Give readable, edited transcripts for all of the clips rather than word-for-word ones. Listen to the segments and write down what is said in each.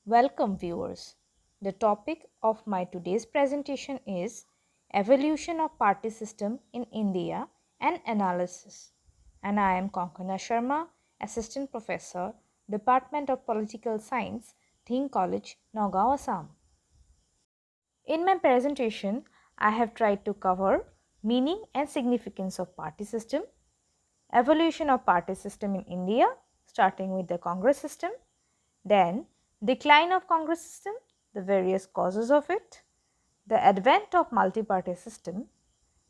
Welcome viewers. The topic of my today's presentation is Evolution of Party System in India and Analysis. And I am Konkana Sharma, Assistant Professor, Department of Political Science, Thing College, Nagaon, Assam. In my presentation, I have tried to cover meaning and significance of party system, evolution of party system in India, starting with the Congress system, then decline of Congress system, the various causes of it, the advent of multi-party system,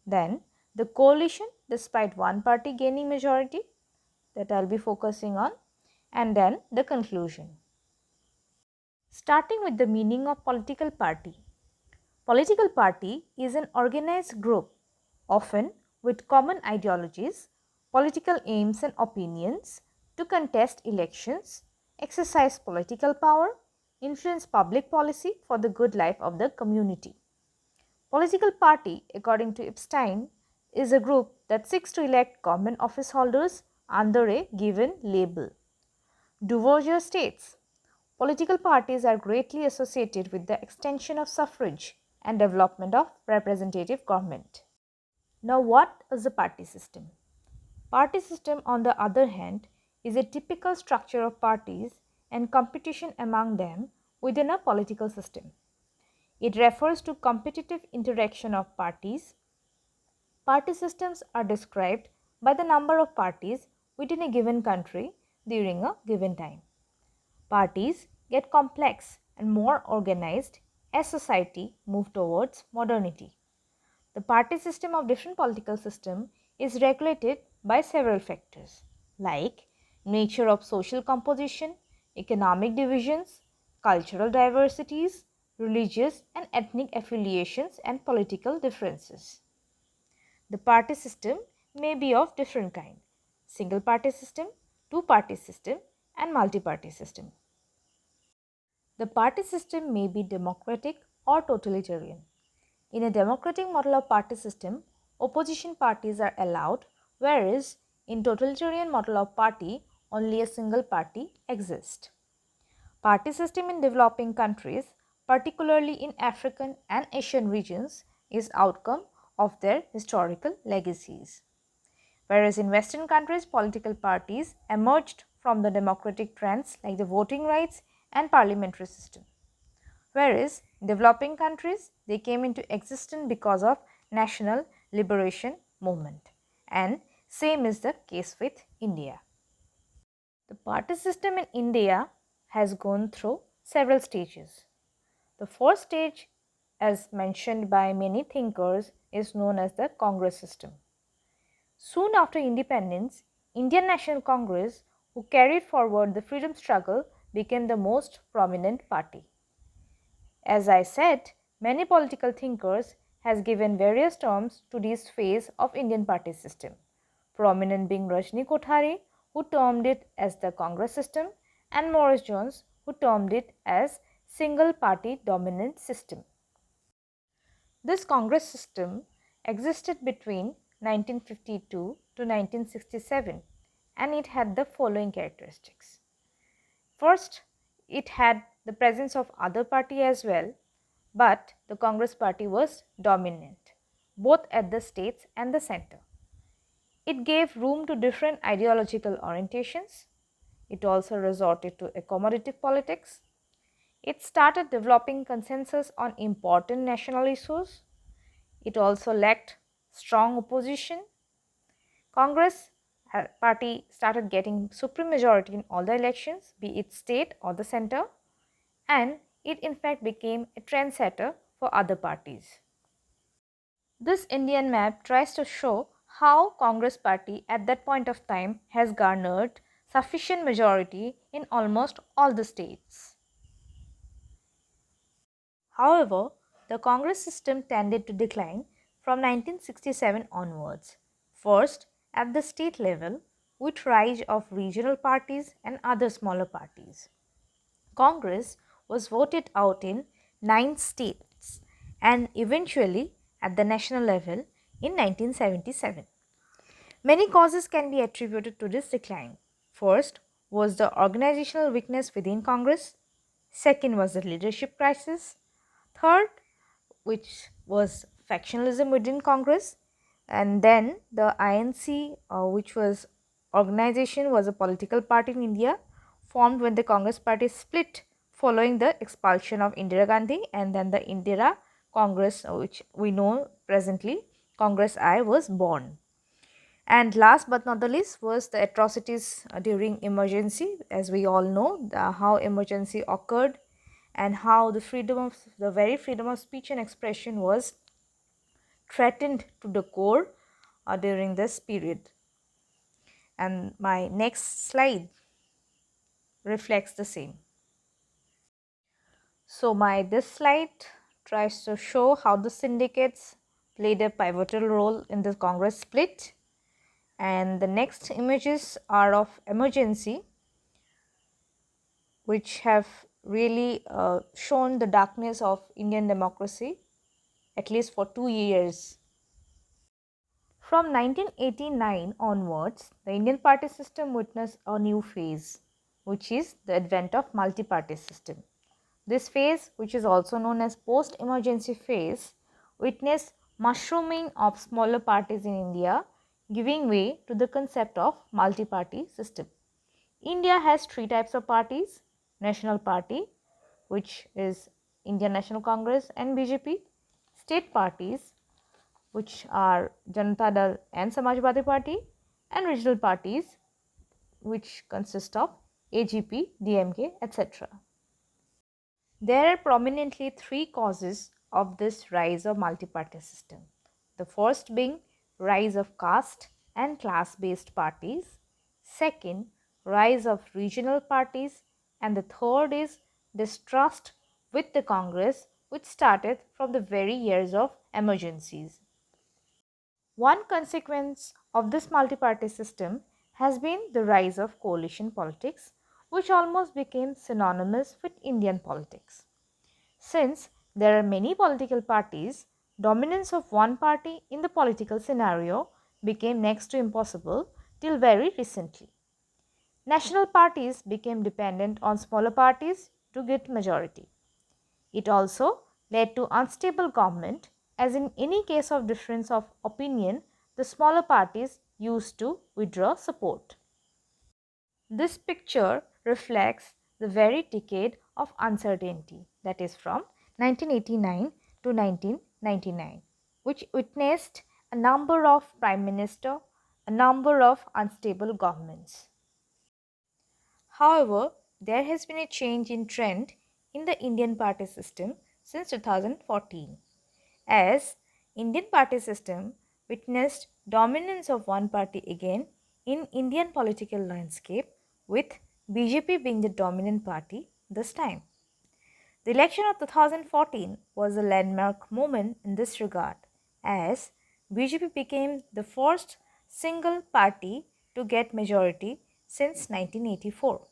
then the coalition despite one party gaining majority that I will be focusing on, and then the conclusion. Starting with the meaning of political party. Political party is an organized group, often with common ideologies, political aims and opinions, to contest elections, exercise political power, influence public policy for the good life of the community. Political party, according to Epstein, is a group that seeks to elect government office holders under a given label. Duverger states, political parties are greatly associated with the extension of suffrage and development of representative government. Now, what is the party system? Party system, on the other hand, is a typical structure of parties and competition among them within a political system. It refers to competitive interaction of parties. Party systems are described by the number of parties within a given country during a given time. Parties get complex and more organized as society moves towards modernity. The party system of different political systems is regulated by several factors like nature of social composition, economic divisions, cultural diversities, religious and ethnic affiliations and political differences. The party system may be of different kind: single party system, two party system and multi-party system. The party system may be democratic or totalitarian. In a democratic model of party system, opposition parties are allowed, whereas in totalitarian model of party, only a single party exists. Party system in developing countries, particularly in African and Asian regions, is outcome of their historical legacies. Whereas in Western countries, political parties emerged from the democratic trends like the voting rights and parliamentary system. Whereas in developing countries, they came into existence because of national liberation movement, and same is the case with India. The party system in India has gone through several stages. The first stage, as mentioned by many thinkers, is known as the Congress system. Soon after independence, Indian National Congress, who carried forward the freedom struggle, became the most prominent party. As I said, many political thinkers has given various terms to this phase of Indian party system. Prominent being Rajni Kothari, who termed it as the Congress system, and Morris Jones, who termed it as single party dominant system. This Congress system existed between 1952 to 1967, and it had the following characteristics. First, it had the presence of other party as well, but the Congress party was dominant, both at the states and the center. It gave room to different ideological orientations. It also resorted to accommodative politics. It started developing consensus on important national issues. It also lacked strong opposition. Congress party started getting supreme majority in all the elections, be it state or the center, and it in fact became a trendsetter for other parties. This Indian map tries to show how Congress party at that point of time has garnered sufficient majority in almost all the states. However, the Congress system tended to decline from 1967 onwards. First, at the state level, with rise of regional parties and other smaller parties. Congress was voted out in 9 states and eventually at the national level in 1977. Many causes can be attributed to this decline. First was the organizational weakness within Congress. Second was the leadership crisis. Third, which was factionalism within Congress. And then the INC, which was organization, was a political party in India formed when the Congress party split following the expulsion of Indira Gandhi, and then the Indira Congress, which we know presently, Congress I, was born. And last but not the least was the atrocities during emergency. As we all know, how emergency occurred and how the very freedom of speech and expression was threatened to the core during this period. And my next slide reflects the same. So this slide tries to show how the syndicates played a pivotal role in the Congress split, and the next images are of emergency, which have really shown the darkness of Indian democracy, at least for 2 years. From 1989 onwards, the Indian party system witnessed a new phase, which is the advent of multi-party system. This phase, which is also known as post-emergency phase, witnessed mushrooming of smaller parties in India, giving way to the concept of multi-party system. India has three types of parties: National Party, which is Indian National Congress and BJP; state parties, which are Janata Dal and Samajwadi Party; and regional parties, which consist of AGP, DMK, etc. There are prominently three causes of this rise of multi-party system. The first being rise of caste and class-based parties. Second, rise of regional parties. And the third is distrust with the Congress, which started from the very years of emergencies. One consequence of this multi-party system has been the rise of coalition politics, which almost became synonymous with Indian politics. Since there are many political parties, dominance of one party in the political scenario became next to impossible till very recently. National parties became dependent on smaller parties to get majority. It also led to unstable government, as in any case of difference of opinion, the smaller parties used to withdraw support. This picture reflects the very decade of uncertainty, that is from 1989 to 1999, which witnessed a number of prime minister, a number of unstable governments. However, there has been a change in trend in the Indian party system since 2014, as Indian party system witnessed dominance of one party again in Indian political landscape, with BJP being the dominant party this time. The election of 2014 was a landmark moment in this regard, as BJP became the first single party to get majority since 1984.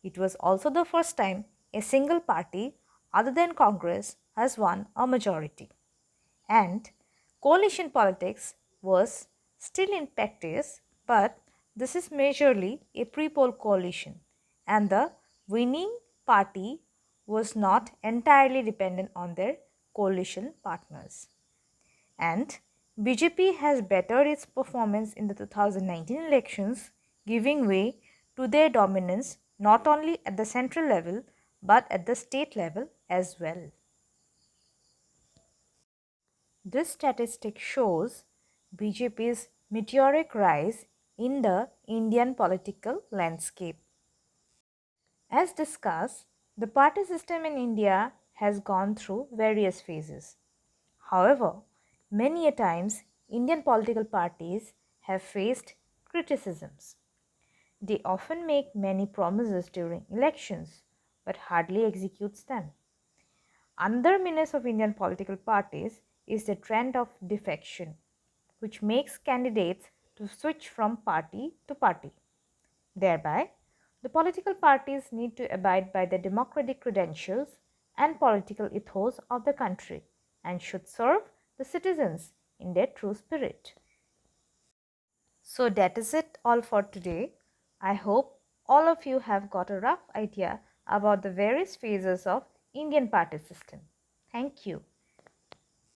It was also the first time a single party other than Congress has won a majority. And coalition politics was still in practice, but this is majorly a pre-poll coalition, and the winning party was not entirely dependent on their coalition partners. And BJP has bettered its performance in the 2019 elections, giving way to their dominance not only at the central level but at the state level as well. This statistic shows BJP's meteoric rise in the Indian political landscape. As discussed, the party system in India has gone through various phases. However, many a times Indian political parties have faced criticisms. They often make many promises during elections but hardly executes them. Another menace of Indian political parties is the trend of defection, which makes candidates to switch from party to party. Thereby, the political parties need to abide by the democratic credentials and political ethos of the country and should serve the citizens in their true spirit. So that is it all for today. I hope all of you have got a rough idea about the various phases of Indian party system. Thank you.